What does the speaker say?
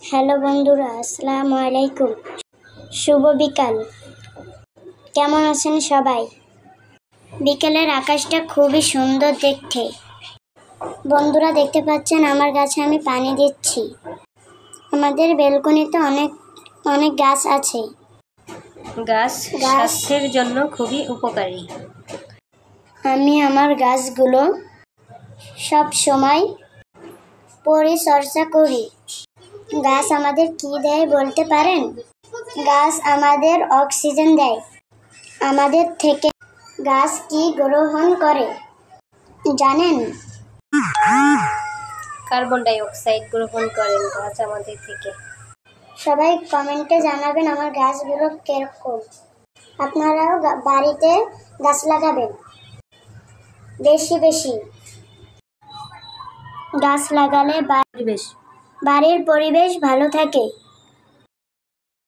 Hello বন্ধুরা, আসসালামু আলাইকুম। শুভ বিকাল। কেমন আছেন সবাই? বিকেলের আকাশটা খুবই সুন্দর দেখতে। বন্ধুরা দেখতে পাচ্ছেন আমার গাছে আমি পানি দিচ্ছি। আমাদের বেলকনিতে অনেক গাছ আছে। গাছ স্বাস্থ্যের জন্য খুবই উপকারী। আমি আমার গাছগুলো সব সময় পরিচর্যা করি। গাছ আমাদের কি দেয় বলতে পারেন? গাছ আমাদের অক্সিজেন দেয়। আমাদের থেকে গাছ কি গ্রহণ করে জানেন? কার্বন ডাই অক্সাইড গ্রহণ করেন গাছ আমাদের থেকে। সবাই কমেন্টে জানাবেন আমার গাছগুলো কিরকম। আপনারাও বাড়িতে গাছ লাগাবেন, বেশি বেশি গাছ লাগালে বাড়ির পরিবেশ ভালো থাকে।